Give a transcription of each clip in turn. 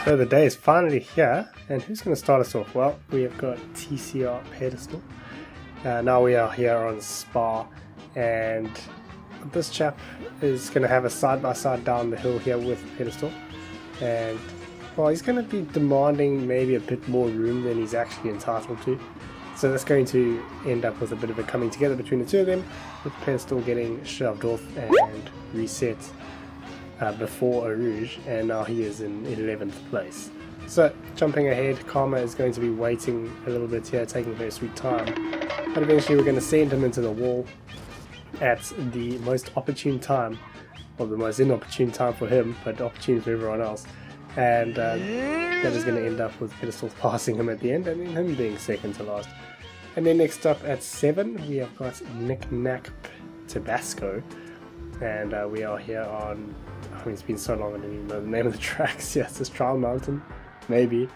So the day is finally here, and who's going to start us off? Well, we have got TCR Pedestal. Now we are here on Spa, and this chap is going to have a side-by-side down the hill here with Pedestal. And, well, he's going to be demanding maybe a bit more room than he's actually entitled to. So that's going to end up with a bit of a coming together between the two of them, with Pedestal getting shoved off and reset before a Rouge, and now he is in 11th place. So jumping ahead, Karma is going to be waiting a little bit here, taking very sweet time, but eventually we're going to send him into the wall at the most opportune time, or the most inopportune time for him, but opportune for everyone else, and that is going to end up with Pedestal passing him at the end and then him being second to last. And then next up at 7 we have got Knick Knack Tabasco, and we are here on, I mean, it's been so long I don't even know the name of the tracks. Yes, it's Trial Mountain, maybe.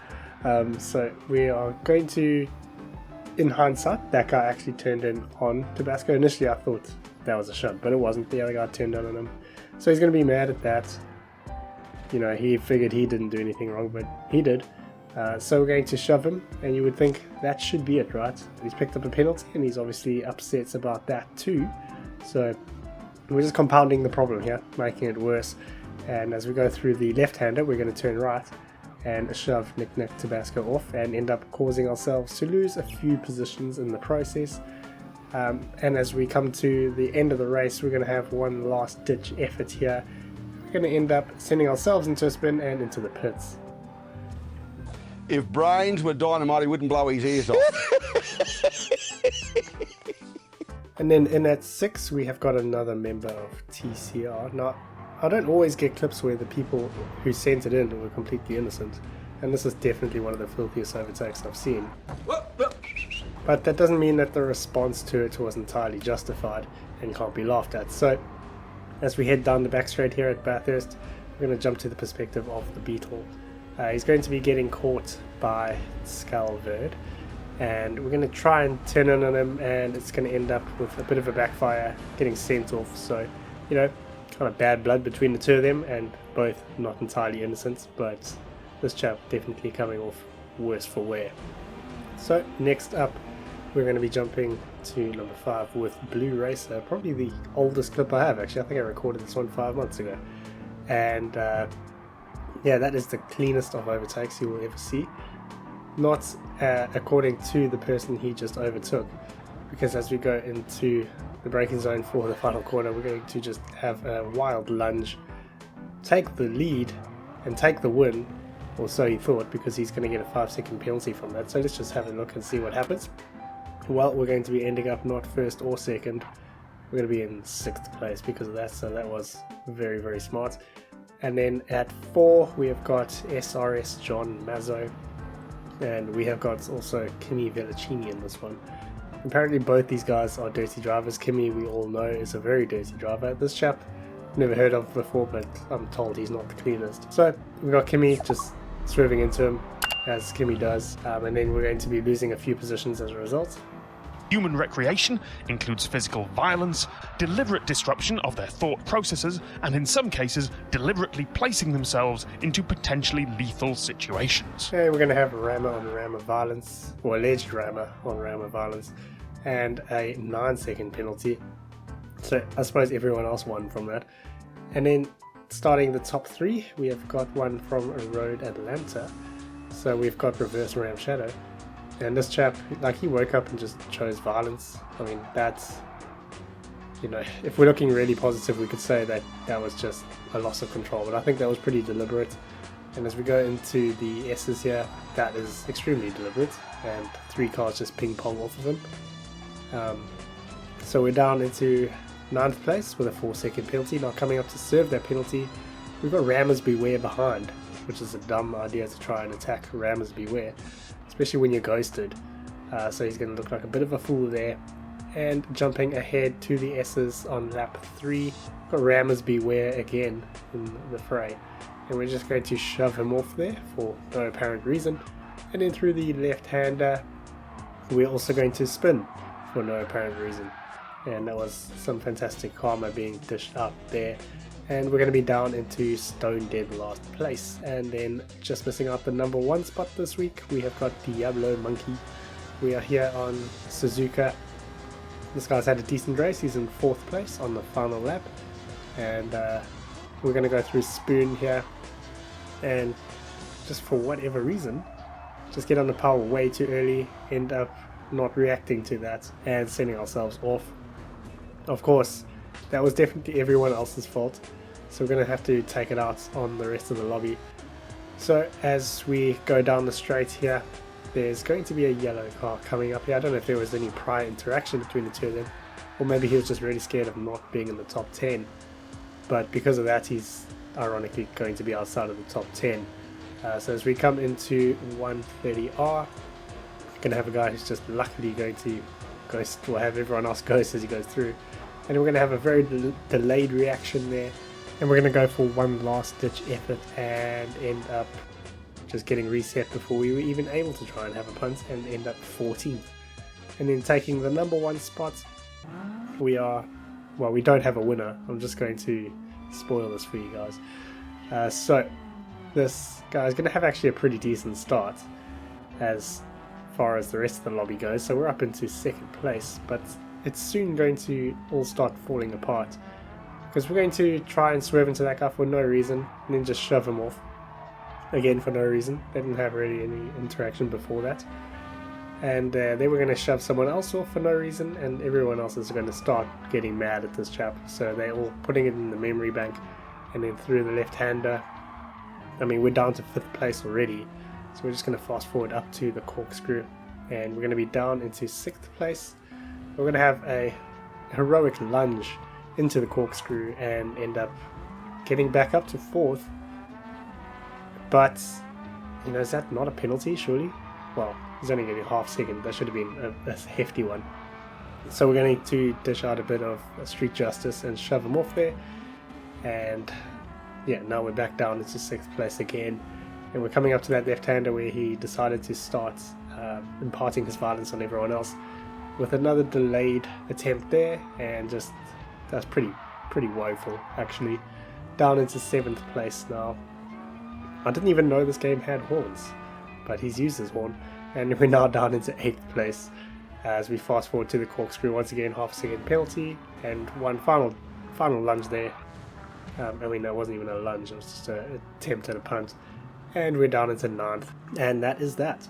So we are going to, in hindsight, that guy actually turned in on Tabasco. Initially I thought that was a shot, but it wasn't. The other guy turned in on him. So he's going to be mad at that. You know, he figured he didn't do anything wrong, but he did. So we're going to shove him, and you would think that should be it, right? He's picked up a penalty, and he's obviously upset about that too. So we're just compounding the problem here, making it worse. And as we go through the left-hander, we're going to turn right and shove Knick Knack Tabasco off and end up causing ourselves to lose a few positions in the process. And as we come to the end of the race, we're going to have one last ditch effort here. We're going to end up sending ourselves into a spin and into the pits. If brains were dynamite, he wouldn't blow his ears off. And then in at 6 we have got another member of TCR. Now, I don't always get clips where the people who sent it in were completely innocent, and this is definitely one of the filthiest overtakes I've seen. But that doesn't mean that the response to it was entirely justified and can't be laughed at. So as we head down the back straight here at Bathurst, we're going to jump to the perspective of the Beetle. He's going to be getting caught by Skalverd, and we're going to try and turn in on him, and it's going to end up with a bit of a backfire, getting sent off. So, you know, kind of bad blood between the two of them, and both not entirely innocent, but this chap definitely coming off worse for wear. So next up we're going to be jumping to number 5 with Blue Racer, probably the oldest clip I have actually. I think I recorded this one 5 months ago, and yeah, that is the cleanest of overtakes you will ever see. Not according to the person he just overtook, because as we go into the braking zone for the final corner, we're going to just have a wild lunge, take the lead and take the win, or so he thought, because he's going to get a 5-second penalty from that. So let's just have a look and see what happens. Well, we're going to be ending up not first or second, we're going to be in 6th place because of that, so that was very, very smart. And then at 4 we have got SRS John Mazzo, and we have got also Kimi Vellicini in this one. Apparently both these guys are dirty drivers. Kimi, we all know, is a very dirty driver. This chap, never heard of before, but I'm told he's not the cleanest. So we've got Kimi just swerving into him, as Kimi does, and then we're going to be losing a few positions as a result. Human recreation includes physical violence, deliberate disruption of their thought processes, and in some cases, deliberately placing themselves into potentially lethal situations. Okay, we're going to have rammer on rammer violence, or alleged rammer on rammer violence, and a 9-second penalty. So I suppose everyone else won from that. And then starting the top 3, we have got one from Road Atlanta. So we've got Reverse Ram Shadow. And this chap, like, he woke up and just chose violence. I mean, that's, you know, if we're looking really positive, we could say that that was just a loss of control. But I think that was pretty deliberate. And as we go into the S's here, that is extremely deliberate. And 3 cars just ping pong off of him. So we're down into 9th place with a 4-second penalty. Now coming up to serve that penalty, we've got Rammers Beware behind, which is a dumb idea to try and attack Rammers Beware, especially when you're ghosted. So he's going to look like a bit of a fool there. And jumping ahead to the S's on lap 3, we've got Rammers Beware again in the fray. And we're just going to shove him off there for no apparent reason. And then through the left-hander, we're also going to spin for no apparent reason. and that was some fantastic karma being dished out there. And we're going to be down into stone dead last place. And then just missing out the number 1 spot this week, we have got Diablo Monkey. We are here on Suzuka. This guy's had a decent race. He's in 4th place on the final lap. And we're going to go through Spoon here. And just for whatever reason, just get on the power way too early, end up not reacting to that and sending ourselves off. Of course, that was definitely everyone else's fault. So we're going to have to take it out on the rest of the lobby. So as we go down the straight here, there's going to be a yellow car coming up here. I don't know if there was any prior interaction between the two of them, or maybe he was just really scared of not being in the top 10. But because of that, he's ironically going to be outside of the top 10. So as we come into 130R, we're going to have a guy who's just luckily going to go, or have everyone else go as he goes through. And we're going to have a very delayed reaction there. And we're going to go for one last ditch effort and end up just getting reset before we were even able to try and have a punt, and end up 14th. And then taking the number 1 spot, we don't have a winner. I'm just going to spoil this for you guys. So this guy is going to have actually a pretty decent start as far as the rest of the lobby goes. So we're up into 2nd place, but it's soon going to all start falling apart, because we're going to try and swerve into that guy for no reason and then just shove him off again for no reason. They didn't have really any interaction before that. And then we're going to shove someone else off for no reason, and everyone else is going to start getting mad at this chap. So they're all putting it in the memory bank, and then through the left-hander. I mean, we're down to 5th place already, so we're just going to fast forward up to the corkscrew, and we're going to be down into 6th place. We're going to have a heroic lunge into the corkscrew and end up getting back up to 4th. But, you know, is that not a penalty, surely? Well, it's only going to be half second. That should have been a hefty one. So we're going to dish out a bit of street justice and shove him off there. And yeah, now we're back down into 6th place again. And we're coming up to that left-hander where he decided to start imparting his violence on everyone else with another delayed attempt there, and just that's pretty woeful actually. Down into 7th place now. I didn't even know this game had horns, but he's used his horn, and we're now down into 8th place as we fast forward to the corkscrew. Once again, half a second penalty and one final lunge there. I mean, that wasn't even a lunge, it was just an attempt at a punt, and we're down into 9th, and that is that.